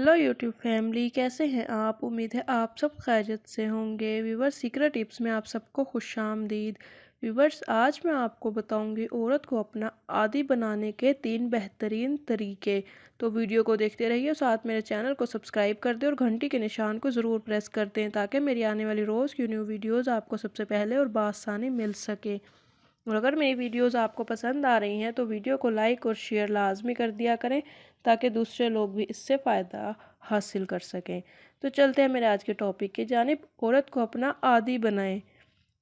Hello YouTube family, कैसे हैं आप। उम्मीद है आप सब खैरियत से होंगे। व्यूवर्स, सीक्रेट टिप्स में आप सबको खुशामदीद। व्यूवर्स, आज मैं आपको बताऊंगी औरत को अपना आदी बनाने के 3 बेहतरीन तरीके। तो वीडियो को देखते रहिए, साथ मेरे चैनल को सब्सक्राइब कर दें और घंटी के निशान को ज़रूर प्रेस कर दें ताकि मेरी आने वाली रोज़ की न्यू वीडियोज़ आपको सबसे पहले और बआसानी मिल सके। और अगर मेरी वीडियोज़ आपको पसंद आ रही हैं तो वीडियो को लाइक और शेयर लाजमी कर दिया करें ताकि दूसरे लोग भी इससे फ़ायदा हासिल कर सकें। तो चलते हैं मेरे आज के टॉपिक की जानिब। औरत को अपना आदी बनाएं।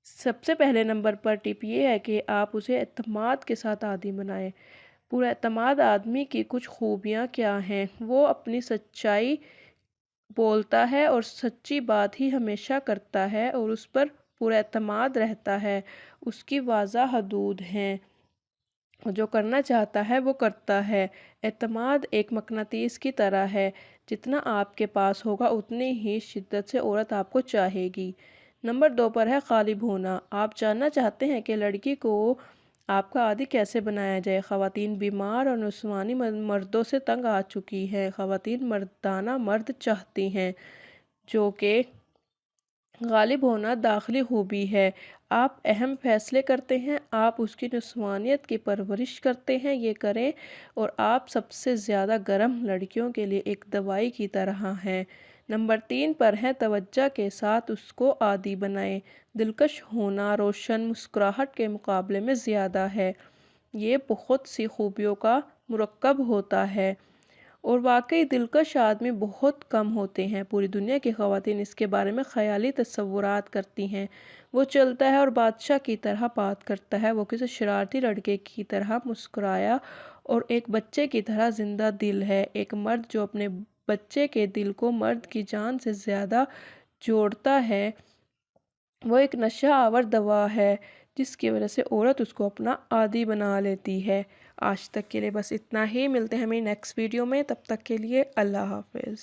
सबसे पहले नंबर पर टिप ये है कि आप उसे एतमाद के साथ आदी बनाएं। पूरा एतमाद आदमी की कुछ खूबियाँ क्या हैं। वो अपनी सच्चाई बोलता है और सच्ची बात ही हमेशा करता है और उस पर पूरा एतमाद रहता है। उसकी वाज़ा हदूद हैं, जो करना चाहता है वो करता है। एतमाद एक मकनातीस की तरह है, जितना आपके पास होगा उतनी ही शिद्दत से औरत आपको चाहेगी। नंबर 2 पर है गालिब होना। आप जानना चाहते हैं कि लड़की को आपका आदी कैसे बनाया जाए। ख़वातीन बीमार और नुस्वानी मर्दों से तंग आ चुकी हैं। ख़वातीन मर्दाना मर्द चाहती हैं, जो कि गालिब होना दाखिली खूबी है। आप अहम फैसले करते हैं, आप उसकी नस्वानियत की परवरिश करते हैं, ये करें। और आप सबसे ज़्यादा गर्म लड़कियों के लिए एक दवाई की तरह हैं। नंबर 3 पर है तवज्जो के साथ उसको आदी बनाएं। दिलकश होना रोशन मुस्कुराहट के मुकाबले में ज़्यादा है। ये बहुत सी खूबियों का मुरक्कब होता है और वाकई दिलकश आदमी बहुत कम होते हैं। पूरी दुनिया की ख़वातीन इसके बारे में ख़याली तस्वुरात करती हैं। वो चलता है और बादशाह की तरह बात करता है। वो किसी शरारती लड़के की तरह मुस्कुराया और एक बच्चे की तरह ज़िंदा दिल है। एक मर्द जो अपने बच्चे के दिल को मर्द की जान से ज़्यादा जोड़ता है, वो एक नशा आवर दवा है जिसकी वजह से औरत उसको अपना आदी बना लेती है। आज तक के लिए बस इतना ही। मिलते हैं हमें नेक्स्ट वीडियो में, तब तक के लिए अल्लाह हाफिज़।